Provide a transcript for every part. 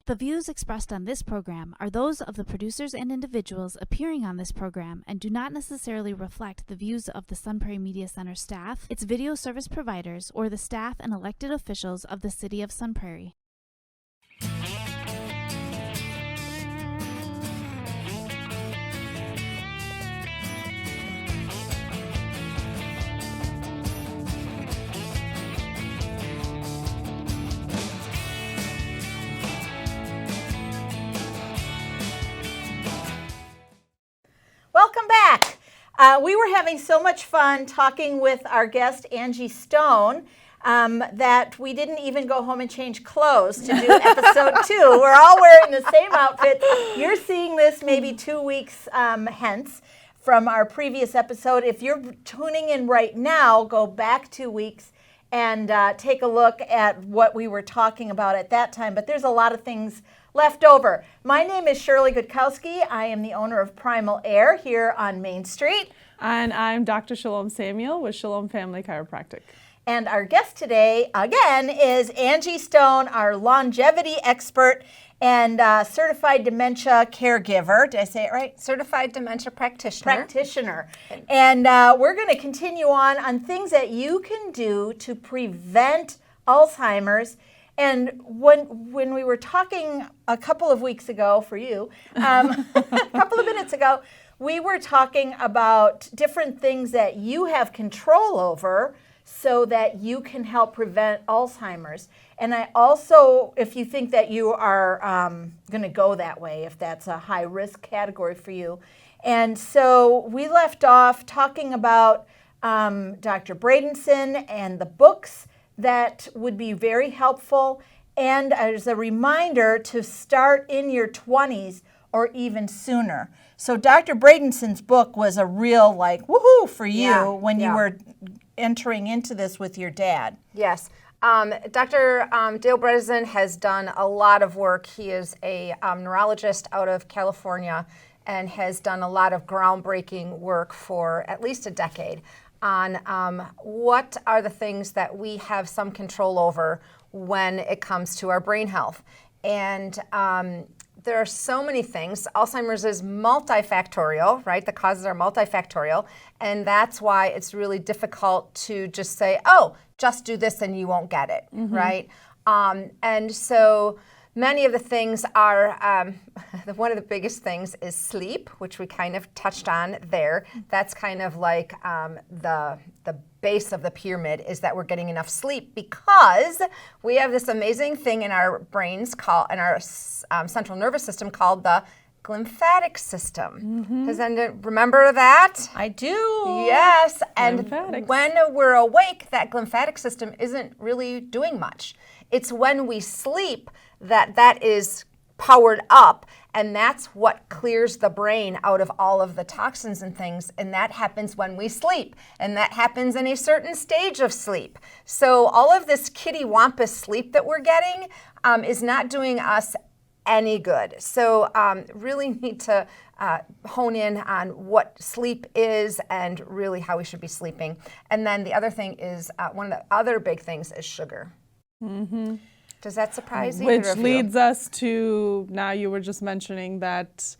The views expressed on this program are those of the producers and individuals appearing on this program and do not necessarily reflect the views of the Sun Prairie Media Center staff, its video service providers, or the staff and elected officials of the City of Sun Prairie. Welcome back. We were having so much fun talking with our guest, Angie Stone, that we didn't even go home and change clothes to do episode 2. We're all wearing the same outfits. You're seeing this maybe 2 weeks hence from our previous episode. If you're tuning in right now, go back 2 weeks and take a look at what we were talking about at that time. But there's a lot of things left over. My name is Shirley Gutkowski. I am the owner of Primal Air here on Main Street. And I'm Dr. Shalom Samuel with Shalom Family Chiropractic. And our guest today, again, is Angie Stone, our longevity expert and certified dementia caregiver. Did I say it right? Certified dementia practitioner. And we're going to continue on things that you can do to prevent Alzheimer's. And when we were talking a couple of weeks ago for you, a couple of minutes ago, we were talking about different things that you have control over so that you can help prevent Alzheimer's. And I also, if you think that you are going to go that way, if that's a high risk category for you. And so we left off talking about Dr. Bradenson and the books that would be very helpful, and as a reminder to start in your 20s or even sooner. So Dr. Bradenson's book was a real woohoo for you when you were entering into this with your dad. Yes. Dr. Dale Bradenson has done a lot of work. He is a neurologist out of California and has done a lot of groundbreaking work for at least a decade on what are the things that we have some control over when it comes to our brain health. And there are so many things. Alzheimer's is multifactorial, right? The causes are multifactorial. And that's why it's really difficult to just say, oh, just do this and you won't get it, right? And so many of the things are, one of the biggest things is sleep, which we kind of touched on there. That's kind of like the base of the pyramid, is that we're getting enough sleep, because we have this amazing thing in our brains in our central nervous system called the glymphatic system. Does anyone remember that? I do. Yes, and when we're awake, that glymphatic system isn't really doing much. It's when we sleep that is powered up, and that's what clears the brain out of all of the toxins and things, and that happens when we sleep, and that happens in a certain stage of sleep. So all of this kitty-wampus sleep that we're getting is not doing us any good. So really need to hone in on what sleep is and really how we should be sleeping. And then the other thing is, one of the other big things is sugar. Does that surprise you? Which leads us to, now you were just mentioning that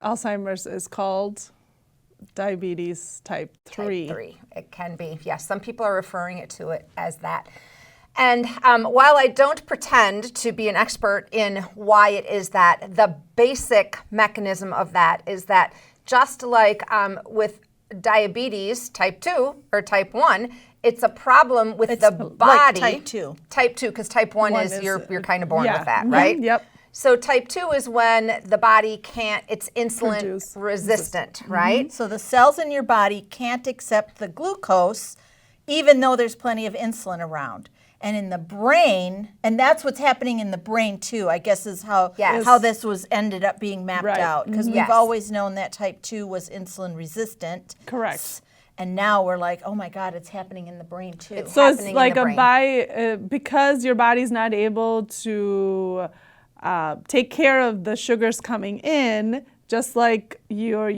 Alzheimer's is called diabetes type 3. Type 3, it can be. Yes, some people are referring to it as that. And while I don't pretend to be an expert in why it is that, the basic mechanism of that is that just like with diabetes type 2 or type 1, it's a problem with the body. Like type 2. Type 2, because type 1 is you're kind of born with that, Mm-hmm. right? Yep. So type 2 is when the body it's insulin resistant, right? So the cells in your body can't accept the glucose, even though there's plenty of insulin around. And in the brain, and that's what's happening in the brain too, I guess, is how this was ended up being mapped out. Because we've always known that type 2 was insulin resistant. Correct. And now we're like, oh my God, it's happening in the brain too. So it's like because your body's not able to take care of the sugars coming in, just like your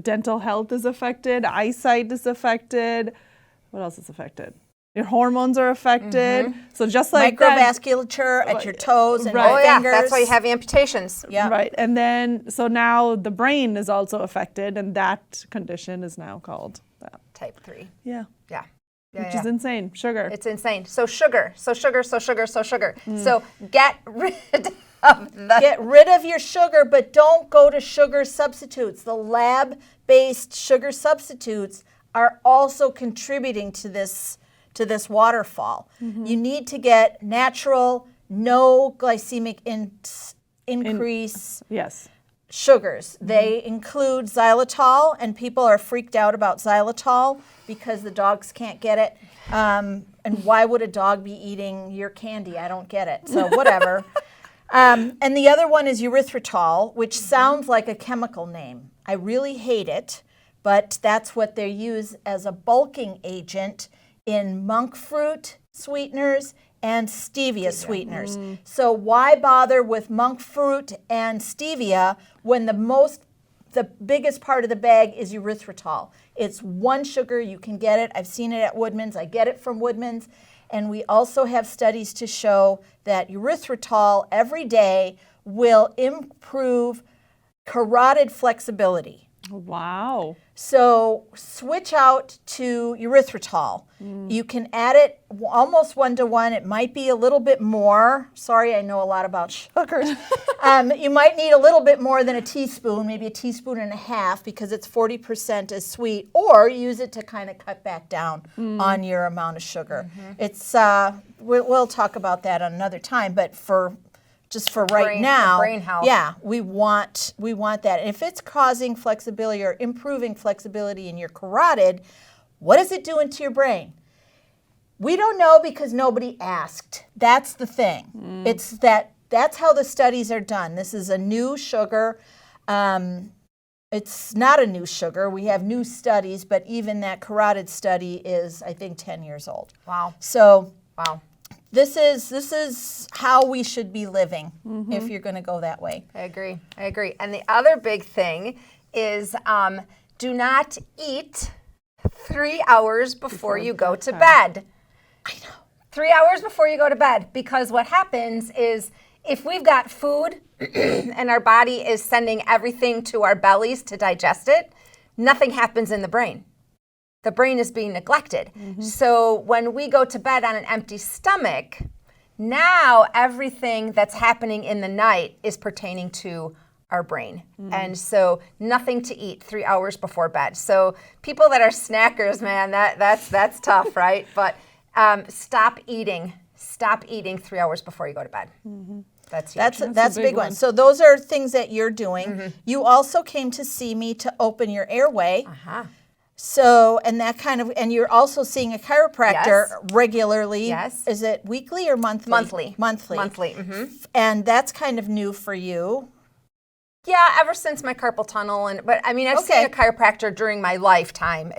dental health is affected, eyesight is affected. What else is affected? Your hormones are affected. So just like Microvasculature at your toes and Right. your Oh yeah, fingers. that's why you have amputations. Yeah. Right. And then, so now the brain is also affected, and that condition is now called that. Type 3. Yeah. Yeah. Which is insane. Sugar. It's insane. So sugar. So get rid of the Get rid of your sugar, but don't go to sugar substitutes. The lab-based sugar substitutes are also contributing to this waterfall. You need to get natural, no glycemic increase Yes. sugars. They include xylitol, and people are freaked out about xylitol because the dogs can't get it. And why would a dog be eating your candy? I don't get it. So whatever. And the other one is erythritol, which sounds like a chemical name. I really hate it, but that's what they use as a bulking agent in monk fruit sweeteners and stevia sweeteners. So why bother with monk fruit and stevia when the biggest part of the bag is erythritol? It's one sugar, you can get it. I've seen it at Woodman's, I get it from Woodman's. And we also have studies to show that erythritol every day will improve carotid flexibility. Wow. So switch out to erythritol. You can add it almost 1-to-1. It might be a little bit more. Sorry, I know a lot about sugars. You might need a little bit more than a teaspoon, maybe a teaspoon and a half, because it's 40% as sweet, or use it to kind of cut back down on your amount of sugar. It's we'll talk about that on another time, but for right now, brain health. yeah, we want that. And if it's causing flexibility or improving flexibility in your carotid, what is it doing to your brain? We don't know because nobody asked. That's the thing. That's how the studies are done. This is a new sugar. It's not a new sugar. We have new studies, but even that carotid study is, I think, 10 years old. Wow. So Wow. this is how we should be living if you're going to go that way. I agree. And the other big thing is do not eat 3 hours before you go to bed. I know. 3 hours before you go to bed, because what happens is if we've got food and our body is sending everything to our bellies to digest it, nothing happens in the brain. The brain is being neglected. So when we go to bed on an empty stomach, now everything that's happening in the night is pertaining to our brain. And so nothing to eat 3 hours before bed. So people that are snackers, man, that's tough, right? But stop eating 3 hours before you go to bed. That's huge. That's a big one. So those are things that you're doing. You also came to see me to open your airway. So, and you're also seeing a chiropractor regularly. Yes. Is it weekly or monthly? Monthly. Monthly. And that's kind of new for you. Yeah, ever since my carpal tunnel, but I mean, I've seen a chiropractor during my lifetime.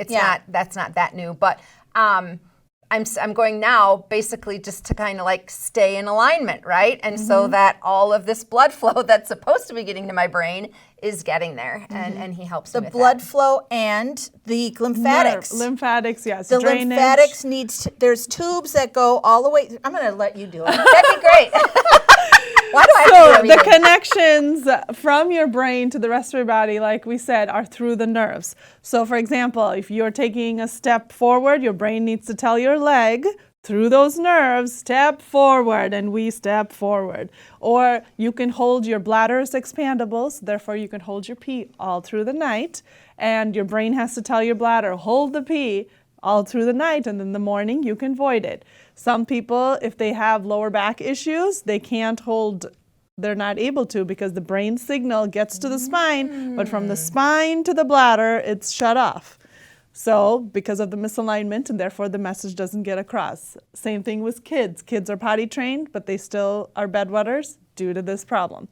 That's not that new, but I'm going now basically just to kind of like stay in alignment, right? And so that all of this blood flow that's supposed to be getting to my brain is getting there, and he helps me with The blood flow and the lymphatics. Lymphatics, yes. The Drainage. lymphatics there's tubes that go all the way. I'm going to let you do it. That'd be great. Why do I have to do So everything? the connections from your brain to the rest of your body, like we said, are through the nerves. So for example, if you're taking a step forward, your brain needs to tell your leg through those nerves, step forward, and we step forward. Or you can hold your bladder is expandable, so therefore you can hold your pee all through the night, and your brain has to tell your bladder, hold the pee all through the night, and in the morning you can void it. Some people, if they have lower back issues, they can't hold, they're not able to because the brain signal gets to the spine, but from the spine to the bladder, it's shut off. So because of the misalignment, and therefore the message doesn't get across. Same thing with kids. Kids are potty trained, but they still are bedwetters due to this problem.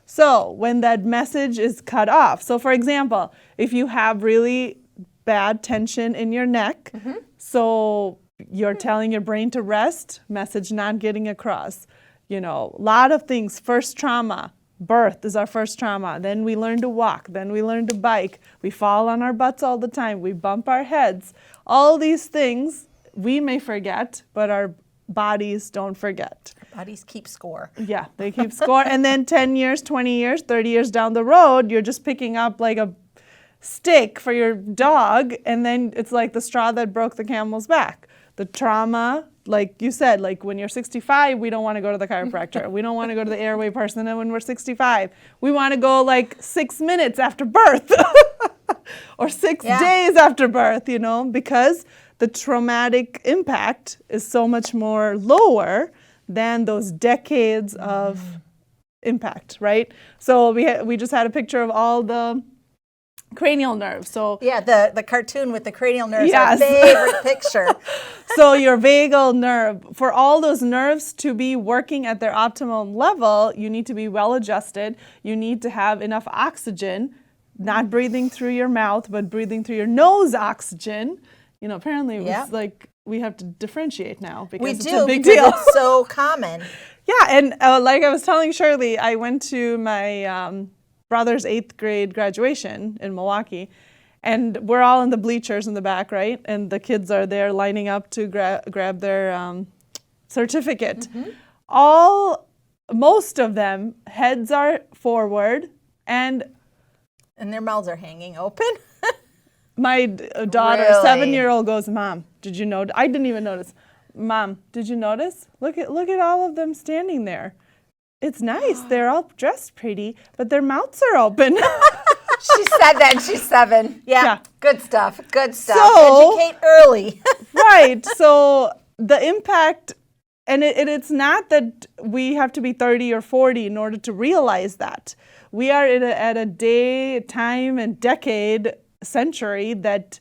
So when that message is cut off, so for example, if you have really bad tension in your neck, so you're telling your brain to rest, message not getting across. You know, a lot of things, first trauma. Birth is our first trauma. Then we learn to walk. Then we learn to bike. We fall on our butts all the time. We bump our heads. All these things we may forget, but our bodies don't forget. Bodies keep score. Yeah, they keep score. And then 10 years, 20 years, 30 years down the road, you're just picking up like a stick for your dog, and then it's like the straw that broke the camel's back. The trauma, like you said, like when you're 65, we don't want to go to the chiropractor. We don't want to go to the airway person when we're 65. We want to go like 6 minutes after birth or 6 days after birth, you know, because the traumatic impact is so much more lower than those decades of impact, right? So we just had a picture of all the cranial nerves. So yeah, the cartoon with the cranial nerves, yes. Our favorite picture. So your vagal nerve, for all those nerves to be working at their optimum level, you need to be well adjusted. You need to have enough oxygen, not breathing through your mouth, but breathing through your nose oxygen. You know, apparently it's like we have to differentiate now because it's a big deal. It's so common. Yeah, and like I was telling Shirley, I went to my brother's 8th grade graduation in Milwaukee, and we're all in the bleachers in the back, right? And the kids are there lining up to grab their certificate. Most of them, heads are forward, and their mouths are hanging open. My daughter, 7-year-old, goes, "Mom, did you notice?" I didn't even notice. "Mom, did you notice? Look at all of them standing there. It's nice. They're all dressed pretty, but their mouths are open." She said that, and she's 7. Yeah. Good stuff. Good stuff. So, educate early. right. So the impact, and it's not that we have to be 30 or 40 in order to realize that. We are at a day, time, and decade, century that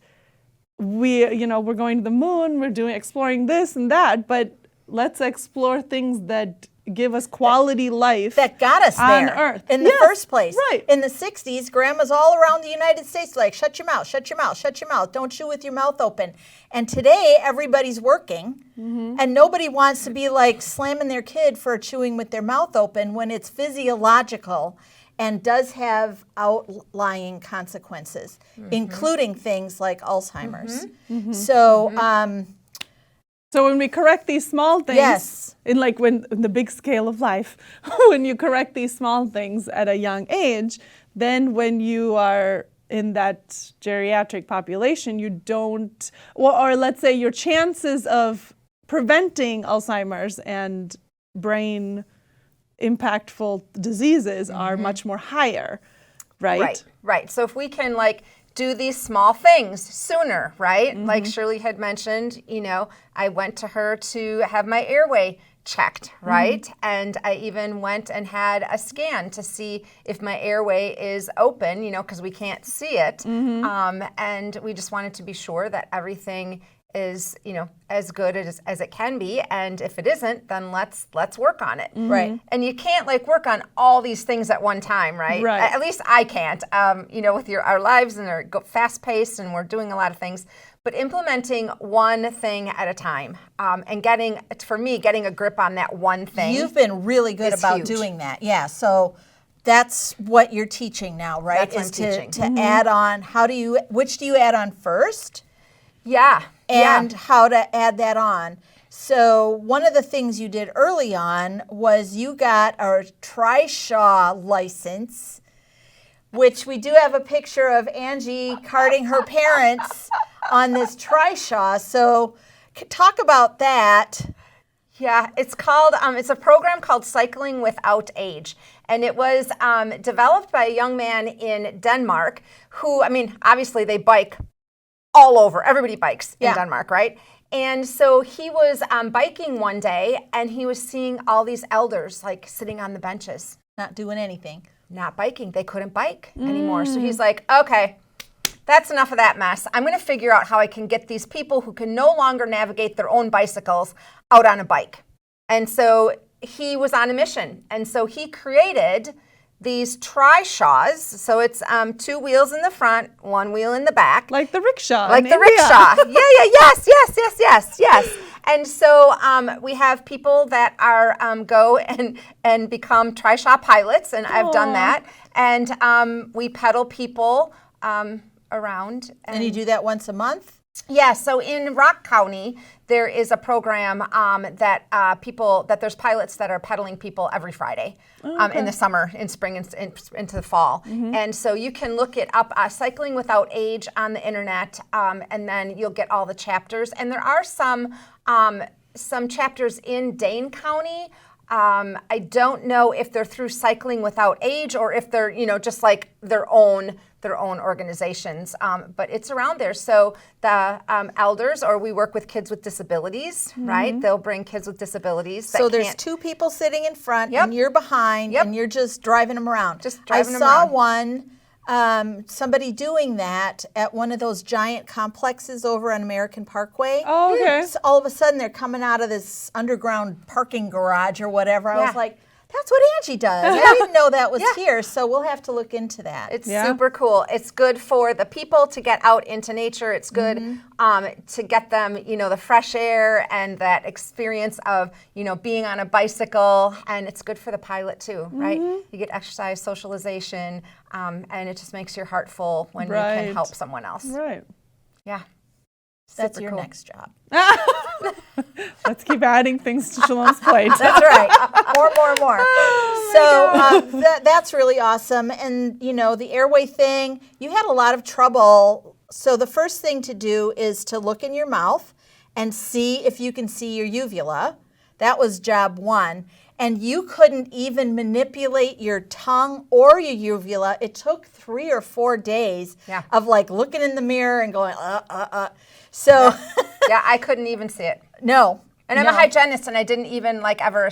we're going to the moon, we're exploring this and that, but let's explore things that give us quality life that got us on there Earth in the first place. Right. In the 60s, grandmas all around the United States like, shut your mouth, shut your mouth, shut your mouth. Don't chew with your mouth open. And today, everybody's working, and nobody wants to be like slamming their kid for chewing with their mouth open when it's physiological and does have outlying consequences, including things like Alzheimer's. So when we correct these small things, in the big scale of life, when you correct these small things at a young age, then when you are in that geriatric population, you don't, or let's say your chances of preventing Alzheimer's and brain impactful diseases are much more higher, right? Right. So if we can do these small things sooner, right? Like Shirley had mentioned, I went to her to have my airway checked, right? And I even went and had a scan to see if my airway is open, because we can't see it. And we just wanted to be sure that everything is, as good as it can be. And if it isn't, then let's work on it. Right. And you can't work on all these things at one time, right? Right. At least I can't, with our lives and they're fast paced and we're doing a lot of things, but implementing one thing at a time, and getting a grip on that one thing. You've been really good about doing that. Yeah. So that's what you're teaching now, right? That's what I'm teaching. To add on, which do you add on first? Yeah. And how to add that on. So one of the things you did early on was you got a Trishaw license, which we do have a picture of Angie carting her parents on this Trishaw. So talk about that. Yeah, it's called, it's a program called Cycling Without Age. And it was developed by a young man in Denmark who, obviously they bike all over. Everybody bikes in Denmark, right? And so he was biking one day and he was seeing all these elders sitting on the benches. Not doing anything. Not biking. They couldn't bike anymore. So he's like, okay, that's enough of that mess. I'm going to figure out how I can get these people who can no longer navigate their own bicycles out on a bike. And so he was on a mission. And so he created these Trishaws. So it's 2 wheels in the front, 1 wheel in the back. Like the rickshaw. Like the rickshaw. Yes. And so we have people that are go and become Trishaw pilots, and I've done that. And we pedal people around. And you do that once a month? Yeah, so in Rock County, there is a program that there's pilots that are pedaling people every Friday in the summer, in spring, and into the fall. And so you can look it up, Cycling Without Age, on the internet, and then you'll get all the chapters. And there are some chapters in Dane County. I don't know if they're through Cycling Without Age or if they're, just like their own organizations, but it's around there. So the elders, or we work with kids with disabilities, right? They'll bring kids with disabilities. So there's two people sitting in front, and you're behind, and you're just driving them around. I saw one, somebody doing that at one of those giant complexes over on American Parkway. Oh, okay. So all of a sudden, they're coming out of this underground parking garage or whatever. I was like, that's what Angie does. I didn't know that was here, so we'll have to look into that. It's super cool. It's good for the people to get out into nature. It's good to get them, the fresh air and that experience of, being on a bicycle. And it's good for the pilot too, right? You get exercise, socialization, and it just makes your heart full when you can help someone else. Right. Yeah. That's your next job. Let's keep adding things to Shalom's plate. That's right. More. That's really awesome. And, the airway thing, you had a lot of trouble. So the first thing to do is to look in your mouth and see if you can see your uvula. That was job one. And you couldn't even manipulate your tongue or your uvula. It took 3 or 4 days of looking in the mirror and going, So yeah, I couldn't even see it. No. And I'm a hygienist, and I didn't even ever,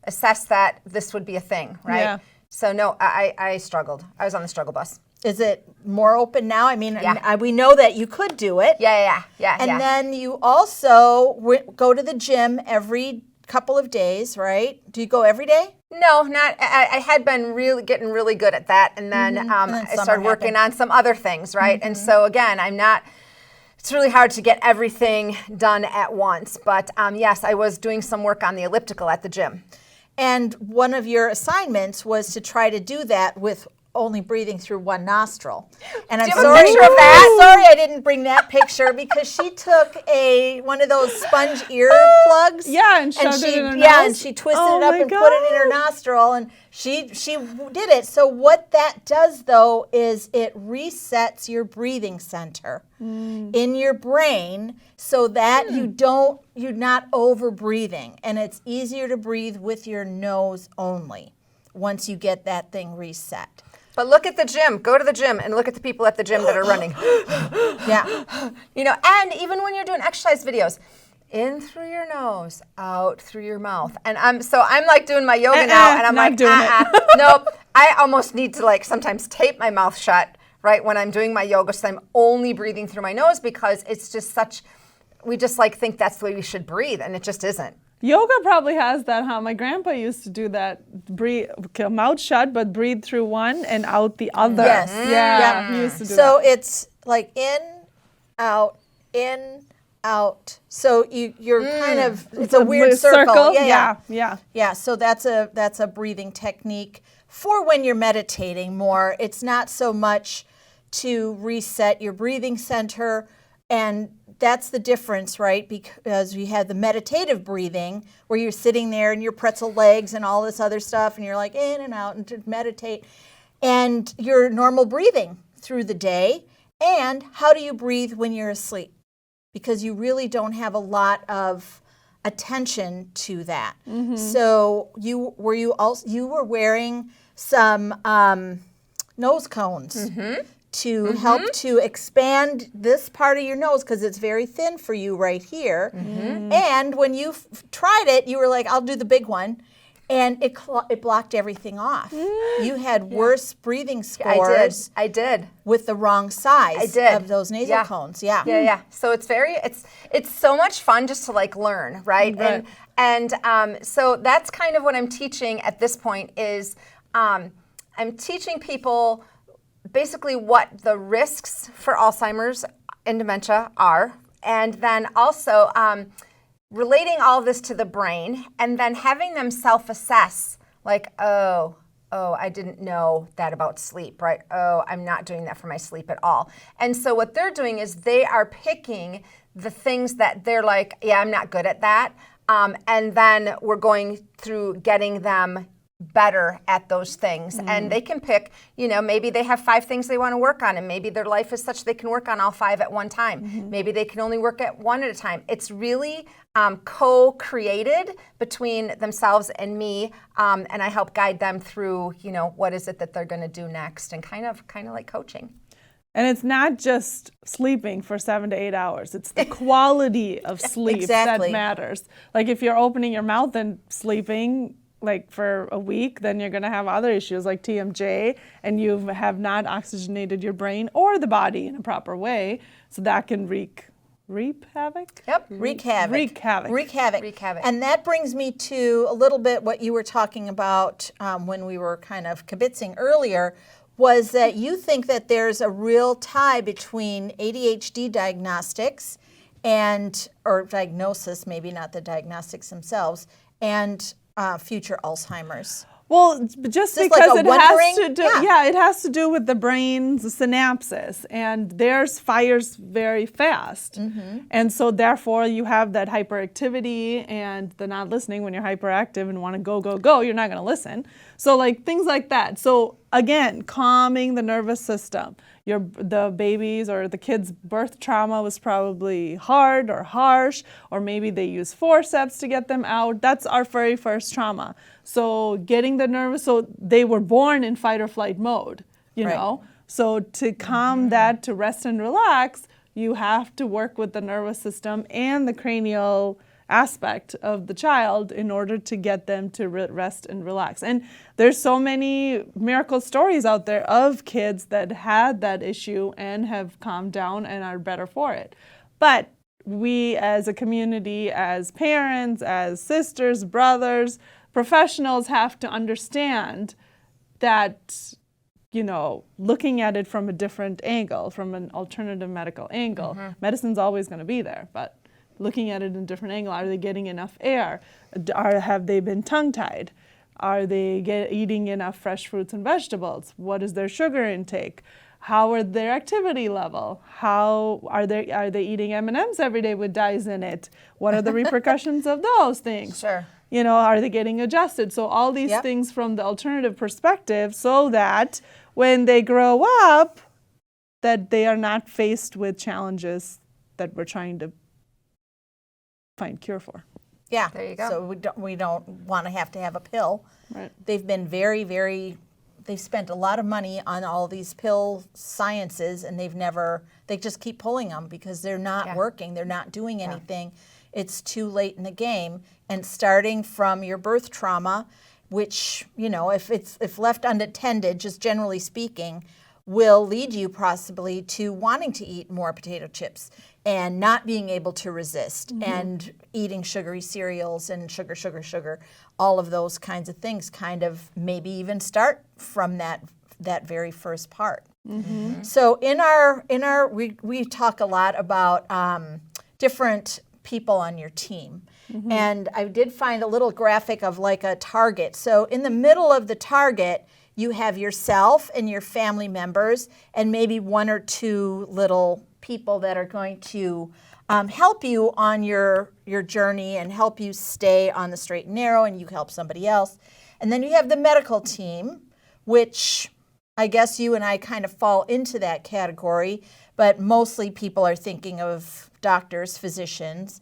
assess that this would be a thing, right? Yeah. So no, I struggled. I was on the struggle bus. Is it more open now? I mean, we know that you could do it. Yeah. And then you also go to the gym every couple of days, right? Do you go every day? No, not. I had been getting really good at that, and then, I started working on some other things, right? And so again, it's really hard to get everything done at once. But yes, I was doing some work on the elliptical at the gym. And one of your assignments was to try to do that with only breathing through one nostril. And I'm sorry, picture of that? sorry I didn't bring that picture because she took one of those sponge ear plugs. Yeah, and shoved it in her Yeah, nose? and she twisted Oh it up my and put it in her nostril, and she did it. So what that does, though, is it resets your breathing center in your brain so that you're not over breathing, and it's easier to breathe with your nose only once you get that thing reset. But look at the gym. Go to the gym and look at the people at the gym that are running. Yeah. And even when you're doing exercise videos, in through your nose, out through your mouth. And I'm doing my yoga now, and I'm not doing it. Nope. I almost need to sometimes tape my mouth shut, right, when I'm doing my yoga, so I'm only breathing through my nose, because it's just we just think that's the way we should breathe, and it just isn't. Yoga probably has that, huh? My grandpa used to do that, breathe, mouth shut, but breathe through one and out the other. Yes. Yeah, he used to do that. So it's in, out. So you're kind of, it's a weird circle. Yeah. So that's a breathing technique for when you're meditating more. It's not so much to reset your breathing center, and that's the difference, right? Because we had the meditative breathing where you're sitting there and your pretzel legs and all this other stuff, and you're in and out and to meditate, and your normal breathing through the day. And how do you breathe when you're asleep? Because you really don't have a lot of attention to that. So you were wearing some nose cones to help to expand this part of your nose, because it's very thin for you right here. And when you tried it, you were like, I'll do the big one. And it blocked everything off. You had worse breathing scores. I did. With the wrong size of those nasal cones. Yeah. So it's so much fun just to learn, right? And so that's kind of what I'm teaching at this point is I'm teaching people basically what the risks for Alzheimer's and dementia are, and then also relating all this to the brain, and then having them self-assess, oh, I didn't know that about sleep, right? Oh, I'm not doing that for my sleep at all. And so what they're doing is they are picking the things that they're like, yeah, I'm not good at that. And then we're going through getting them better at those things. And they can pick, maybe they have 5 things they want to work on, and maybe their life is such they can work on all 5 at one time. Maybe they can only work at 1 at a time. It's really co-created between themselves and me, and I help guide them through, what is it that they're going to do next, and kind of like coaching. And it's not just sleeping for 7 to 8 hours. It's the quality of sleep that matters. Like if you're opening your mouth and sleeping like for a week, then you're going to have other issues like TMJ, and you have not oxygenated your brain or the body in a proper way. So that can wreak havoc? Yep, wreak havoc. Wreak havoc. Wreak havoc. Wreak havoc. And that brings me to a little bit what you were talking about when we were kind of kibitzing earlier, was that you think that there's a real tie between ADHD diagnostics or diagnosis, maybe not the diagnostics themselves, and future Alzheimer's. Well, just because like it has to do, it has to do with the brain's synapses, and theirs fires very fast, and so therefore you have that hyperactivity and the not listening. When you're hyperactive and want to go, you're not going to listen. So like things like that. So again, calming the nervous system. The baby's or the kid's birth trauma was probably hard or harsh, or maybe they use forceps to get them out. That's our very first trauma. So getting the nervous, so they were born in fight or flight mode, you know? So to calm that, to rest and relax, you have to work with the nervous system and the cranial aspect of the child in order to get them to rest and relax. And there's so many miracle stories out there of kids that had that issue and have calmed down and are better for it. But we as a community, as parents, as sisters, brothers, professionals have to understand that, looking at it from a different angle, from an alternative medical angle. Medicine's always going to be there, but looking at it in a different angle. Are they getting enough air? Have they been tongue-tied? Are they eating enough fresh fruits and vegetables? What is their sugar intake? How are their activity level? How are they eating M&Ms every day with dyes in it? What are the repercussions of those things? Sure. Are they getting adjusted? So all these things from the alternative perspective, so that when they grow up, that they are not faced with challenges that we're trying to find cure for. Yeah. There you go. So we don't want to have a pill. Right. They've been they've spent a lot of money on all these pill sciences, and they just keep pulling them because they're not working. They're not doing anything. It's too late in the game. And starting from your birth trauma, which, if left unattended, just generally speaking, will lead you possibly to wanting to eat more potato chips and not being able to resist and eating sugary cereals and sugar, all of those kinds of things kind of maybe even start from that very first part. So we talk a lot about different people on your team. And I did find a little graphic of like a target. So in the middle of the target, you have yourself and your family members and maybe 1 or 2 little people that are going to help you on your journey and help you stay on the straight and narrow, and you help somebody else. And then you have the medical team, which I guess you and I kind of fall into that category, but mostly people are thinking of doctors, physicians.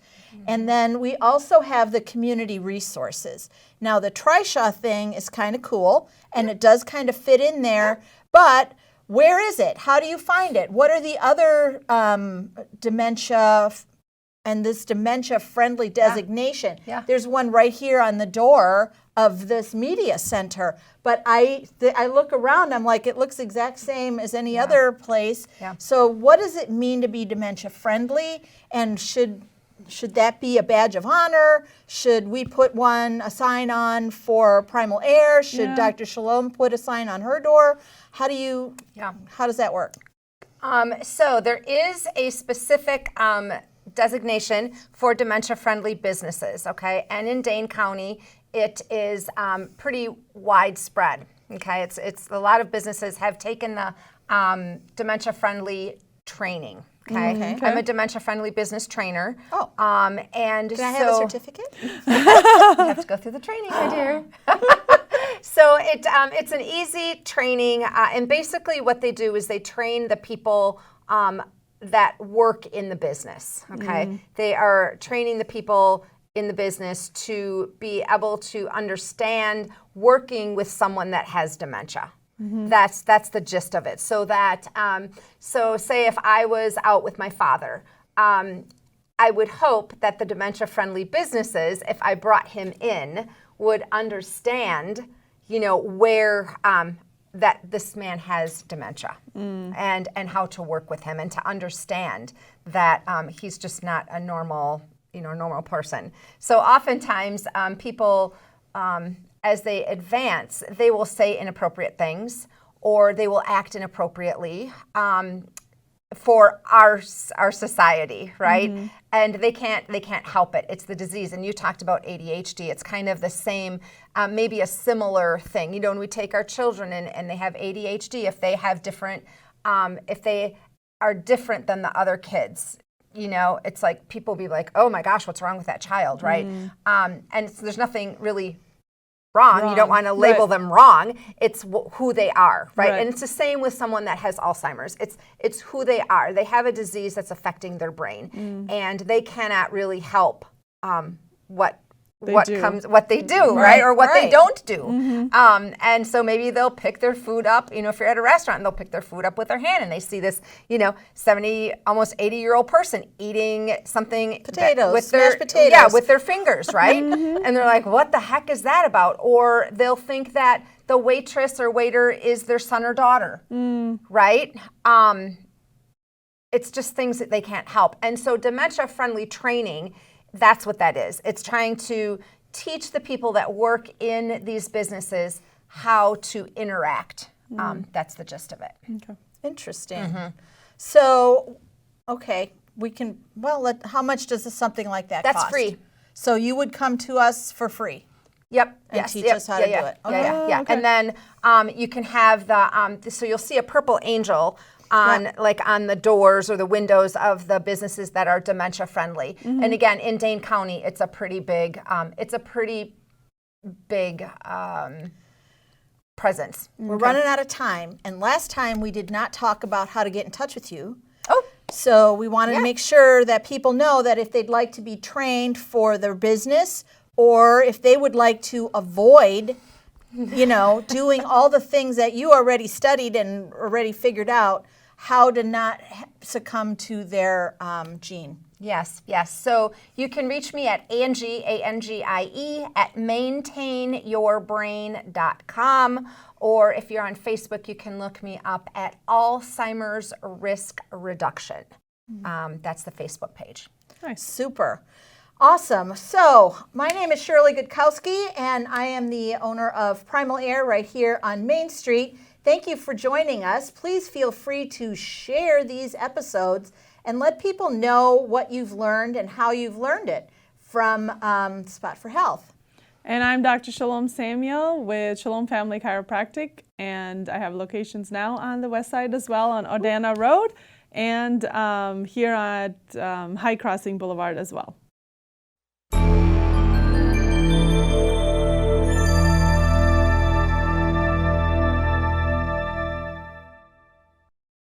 And then we also have the community resources. Now, the Trishaw thing is kind of cool, and it does kind of fit in there, but where is it? How do you find it? What are the other dementia and this dementia-friendly designation? There's one right here on the door of this media center, but I look around, I'm like, it looks exact same as any other place. So what does it mean to be dementia-friendly, and should that be a badge of honor? Should we put a sign on for Primal Air? Should Dr. Shalom put a sign on her door? How does that work? So there is a specific designation for dementia-friendly businesses, okay? And in Dane County, it is pretty widespread. Okay, it's a lot of businesses have taken the dementia-friendly training. Okay? I'm a dementia-friendly business trainer. Oh. And Can I have a certificate? You have to go through the training, my dear. So it's an easy training, and basically what they do is they train the people that work in the business. Okay, they are training the people in the business to be able to understand working with someone that has dementia. That's the gist of it. So that so say if I was out with my father, I would hope that the dementia-friendly businesses, if I brought him in, would understand, where that this man has dementia and how to work with him and to understand that he's just not a normal person. So oftentimes people, as they advance, they will say inappropriate things or they will act inappropriately for our society, right? And they can't help it. It's the disease. And you talked about ADHD. It's kind of the same, maybe a similar thing. When we take our children and they have ADHD, if they have different, if they are different than the other kids, it's like people be like, oh my gosh, what's wrong with that child, right? And there's nothing really wrong. You don't want to label them wrong. It's who they are, right? And it's the same with someone that has Alzheimer's. It's who they are. They have a disease that's affecting their brain, and they cannot really help what they do, right? Or what they don't do. And so maybe they'll pick their food up, if you're at a restaurant, they'll pick their food up with their hand and they see this, 70, almost 80-year-old person eating something Potatoes, mashed potatoes. Yeah, with their fingers, right? And they're like, what the heck is that about? Or they'll think that the waitress or waiter is their son or daughter, right? It's just things that they can't help. And so dementia-friendly training, that's what that is. It's trying to teach the people that work in these businesses how to interact. That's the gist of it. Okay. Interesting. So, okay, we can, how much does something like that cost? That's free. So you would come to us for free? Yep. And teach us how to do it? Okay. Yeah. And then you can have so you'll see a purple angel on the doors or the windows of the businesses that are dementia friendly. And again, in Dane County, it's a pretty big presence. We're running out of time, and last time we did not talk about how to get in touch with you. Oh. So we wanted to make sure that people know that if they'd like to be trained for their business, or if they would like to avoid, doing all the things that you already studied and already figured out, how to not succumb to their gene. Yes. So you can reach me at Angie, ANGIE, at maintainyourbrain.com. Or if you're on Facebook, you can look me up at Alzheimer's Risk Reduction. That's the Facebook page. Nice. Super. Awesome. So my name is Shirley Gutkowski, and I am the owner of Primal Air right here on Main Street. Thank you for joining us. Please feel free to share these episodes and let people know what you've learned and how you've learned it from Spot for Health. And I'm Dr. Shalom Samuel with Shalom Family Chiropractic, and I have locations now on the west side as well on Odana Road and here at High Crossing Boulevard as well.